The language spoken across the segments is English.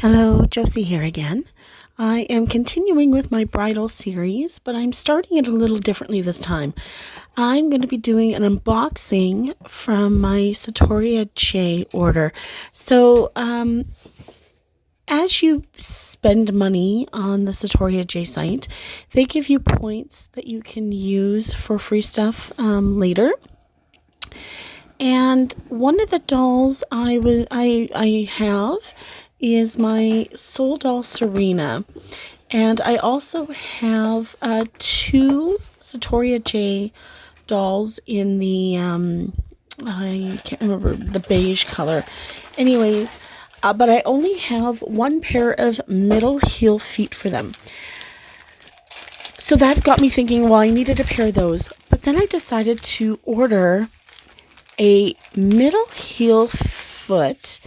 Hello, Josie here again. I am continuing with my bridal series, but I'm starting it a little differently this time. I'm going to be doing an unboxing from my Sartoria J order. So, as you spend money on the Sartoria J site, they give you points that you can use for free stuff later. And one of the dolls I have is my Souldoll Serena. And I also have two Sartoria J dolls in the, I can't remember, the beige color. Anyways, but I only have one pair of middle heel feet for them. So that got me thinking, well, I needed a pair of those. But then I decided to order a middle heel foot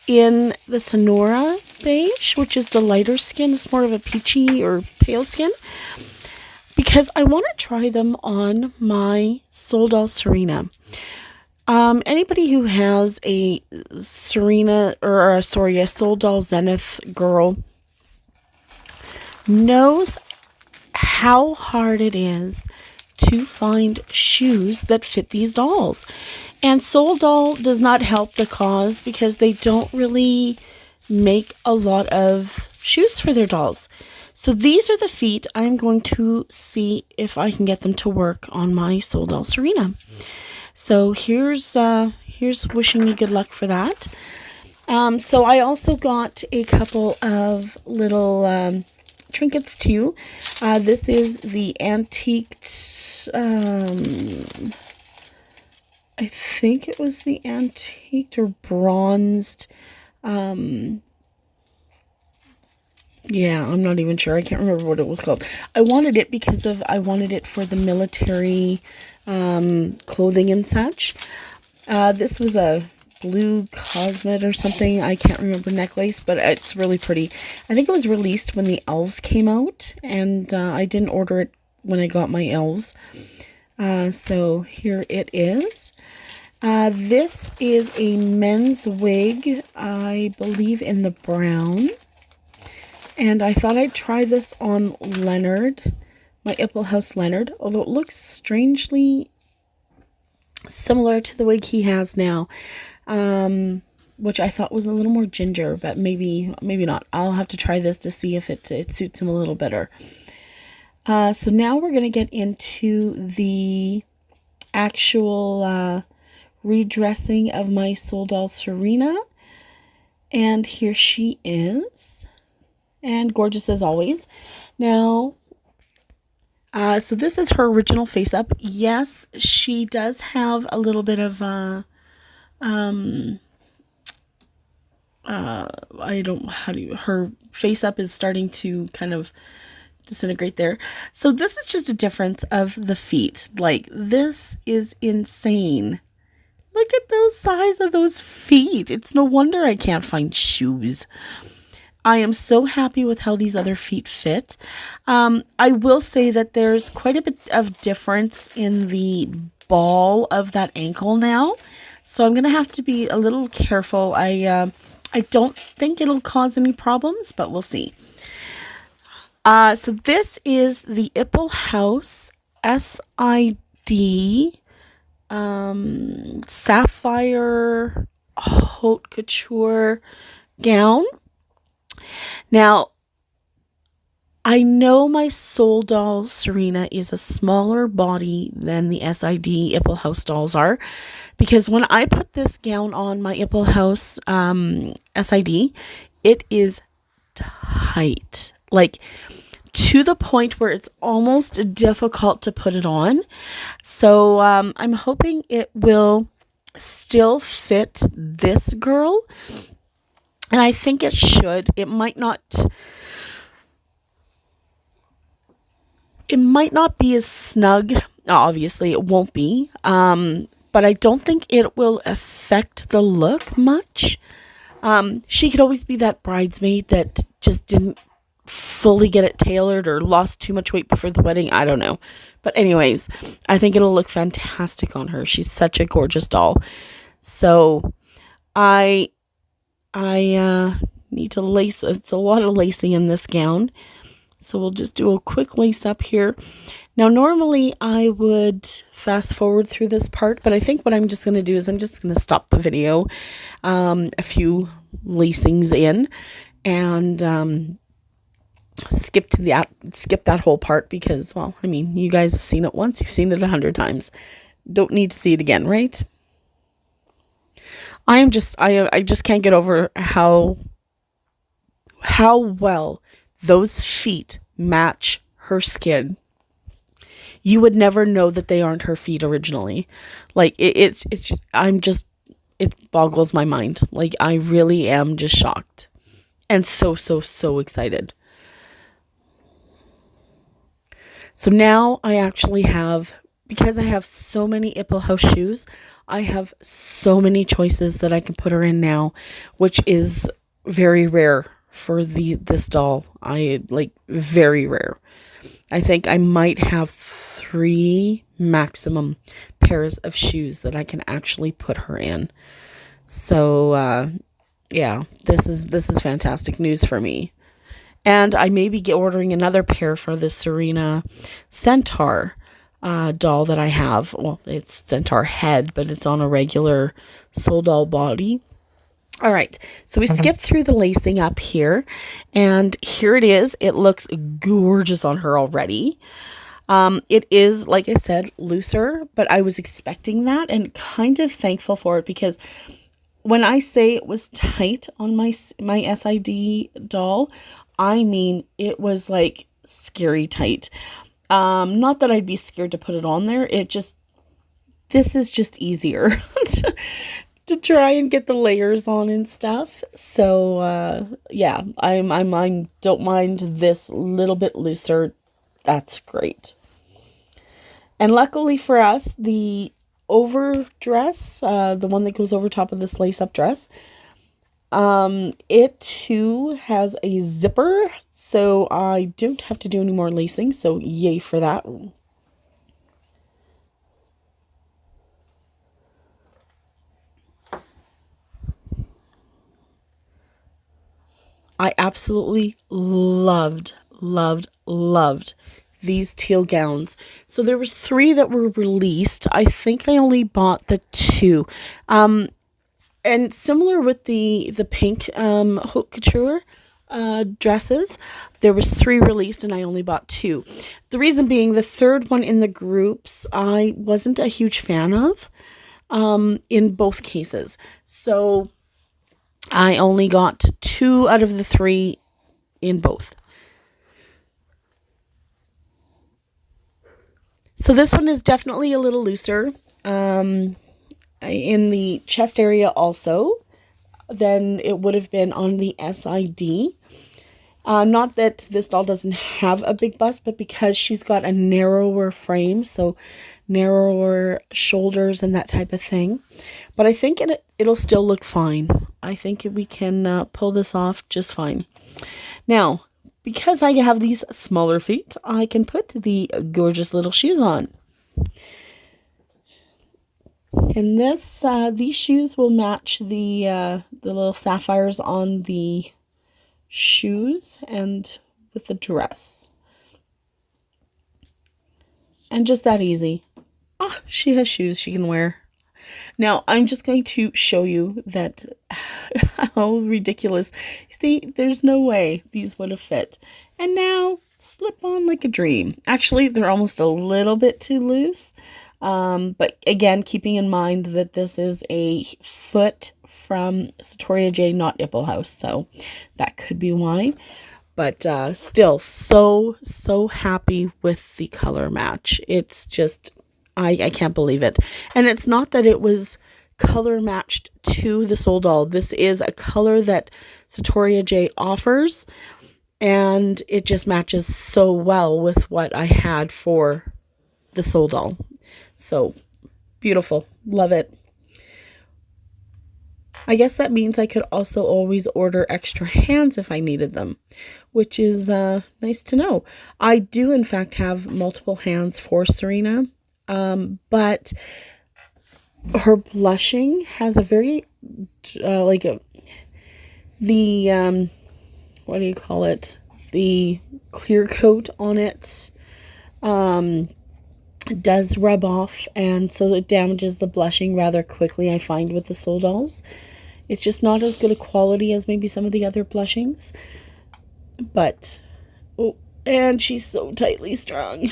in the Sonora beige, which is the lighter skin. It's more of a peachy or pale skin, because I want to try them on my Souldoll Serena. Anybody who has a Serena or a Souldoll Zenith girl knows how hard it is to find shoes that fit these dolls. And Souldoll does not help the cause because they don't really make a lot of shoes for their dolls. So these are the feet. I'm going to see if I can get them to work on my Souldoll Serena. So here's wishing me good luck for that. So I also got a couple of little trinkets too. This is the antiqued, I think it was the antiqued or bronzed, yeah, I'm not even sure. I can't remember what it was called. I wanted it because I wanted it for the military clothing and such. This was a blue cosmet or something. I can't remember, necklace, but it's really pretty. I think it was released when the elves came out, and I didn't order it when I got my elves. So here it is. This is a men's wig, I believe in the brown. And I thought I'd try this on Leonard, my Ippelhouse Leonard, although it looks strangely similar to the wig he has now, which I thought was a little more ginger, but maybe not. I'll have to try this to see if it suits him a little better. So now we're going to get into the actual redressing of my Souldoll Serena. And here she is. And gorgeous as always. Now, so this is her original face up. Yes, she does have a little bit of I don't, her face up is starting to kind of disintegrate there. So this is just a difference of the feet. Like, this is insane. Look at those size of those feet. It's no wonder I can't find shoes. I am so happy with how these other feet fit. I will say that there's quite a bit of difference in the ball of that ankle now. So I'm going to have to be a little careful. I don't think it'll cause any problems, but we'll see. So this is the Ippelhouse SID Sapphire Haute Couture gown. Now, I know my Souldoll Serena is a smaller body than the SID Ippelhouse dolls are, because when I put this gown on my Ippelhouse SID, it is tight, like to the point where it's almost difficult to put it on. So I'm hoping it will still fit this girl. And I think it should. It might not be as snug. Obviously, it won't be. But I don't think it will affect the look much. She could always be that bridesmaid that just didn't fully get it tailored or lost too much weight before the wedding. I don't know. But anyways, I think it'll look fantastic on her. She's such a gorgeous doll. So I Need to lace. It's a lot of lacing in this gown. So we'll just do a quick lace up here. Now, normally I would fast forward through this part, but I think what I'm just going to do is I'm just going to stop the video a few lacings in and skip that whole part because, well, I mean, you guys have seen it once, you've seen it 100 times. Don't need to see it again, right? I just can't get over how well those feet match her skin. You would never know that they aren't her feet originally. Like it boggles my mind. Like I really am just shocked and so excited. So now I actually have, because I have so many Ipple House shoes, I have so many choices that I can put her in now, which is very rare for this doll. Very rare. I think I might have 3 maximum pairs of shoes that I can actually put her in. So yeah, this is fantastic news for me. And I may be ordering another pair for the Serena Centaur doll that I have. Well, it's Centaur head, but it's on a regular Souldoll body. All right, so we skipped through the lacing up here, and here it is. It looks gorgeous on her already. It is, like I said, looser, but I was expecting that and kind of thankful for it because when I say it was tight on my SID doll, I mean it was like scary tight. Not that I'd be scared to put it on there. This is just easier to try and get the layers on and stuff. So yeah, I don't mind this little bit looser. That's great. And luckily for us, the overdress, the one that goes over top of this lace up dress, it too has a zipper, so I don't have to do any more lacing, so yay for that. I absolutely loved these teal gowns. So there was 3 that were released. I think I only bought the 2. And similar with the pink haute couture dresses, there was 3 released and I only bought 2. The reason being the third one in the groups I wasn't a huge fan of in both cases. So I only got 2 out of the 3 in both. So this one is definitely a little looser in the chest area also than it would have been on the SID. Not that this doll doesn't have a big bust, but because she's got a narrower frame, so narrower shoulders and that type of thing. But I think it'll still look fine. I think we can pull this off just fine. Now, because I have these smaller feet, I can put the gorgeous little shoes on. And these shoes will match the little sapphires on the shoes and with the dress. And just that easy. Ah, she has shoes she can wear. Now, I'm just going to show you that how ridiculous. See, there's no way these would have fit. And now, slip on like a dream. Actually, they're almost a little bit too loose. But again, keeping in mind that this is a foot from Sartoria J, not Ipple House. So that could be why. But still, so happy with the color match. It's just, I can't believe it. And it's not that it was color matched to the Souldoll. This is a color that Sartoria J offers. And it just matches so well with what I had for the Souldoll. So beautiful. Love it. I guess that means I could also always order extra hands if I needed them, which is nice to know. I do, in fact, have multiple hands for Serena, but her blushing has a very, the, what do you call it? The clear coat on it does rub off, and so it damages the blushing rather quickly, I find, with the Soulldolls. It's just not as good a quality as maybe some of the other blushings. But, oh, and she's so tightly strung.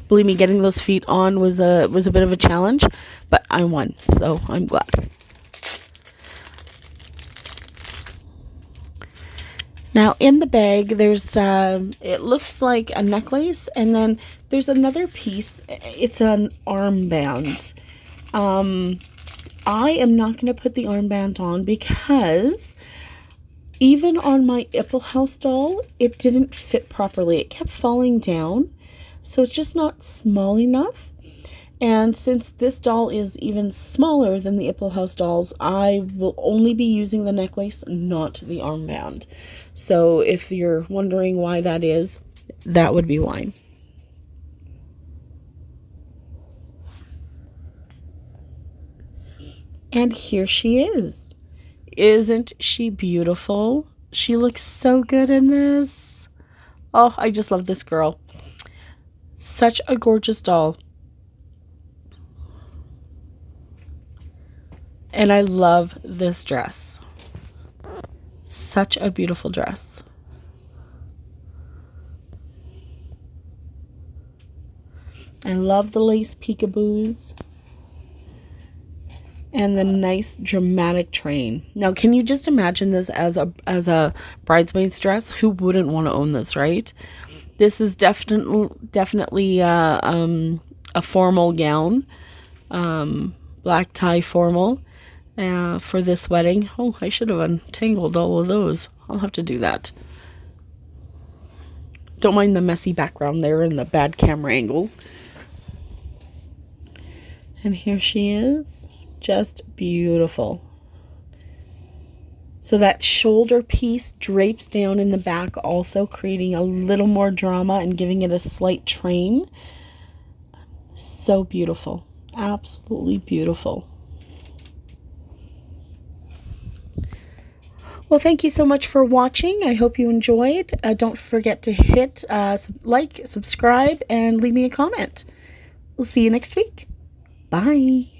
Believe me, getting those feet on was a bit of a challenge, but I won, so I'm glad. Now in the bag, there's it looks like a necklace, and then there's another piece. It's an armband. I am not going to put the armband on because even on my Ippelhouse doll, it didn't fit properly. It kept falling down, so it's just not small enough. And since this doll is even smaller than the Ippelhouse dolls, I will only be using the necklace, not the armband. So if you're wondering why that is, that would be why. And here she is. Isn't she beautiful? She looks so good in this. Oh, I just love this girl. Such a gorgeous doll. And I love this dress. Such a beautiful dress. I love the lace peekaboos. And the nice dramatic train. Now, can you just imagine this as a bridesmaid's dress? Who wouldn't want to own this, right? This is definitely a formal gown, black tie formal for this wedding. Oh, I should have untangled all of those. I'll have to do that. Don't mind the messy background there and the bad camera angles. And here she is. Just beautiful. So that shoulder piece drapes down in the back, also creating a little more drama and giving it a slight train. So beautiful. Absolutely beautiful. Well, thank you so much for watching. I hope you enjoyed. Don't forget to hit like, subscribe, and leave me a comment. We'll see you next week. Bye.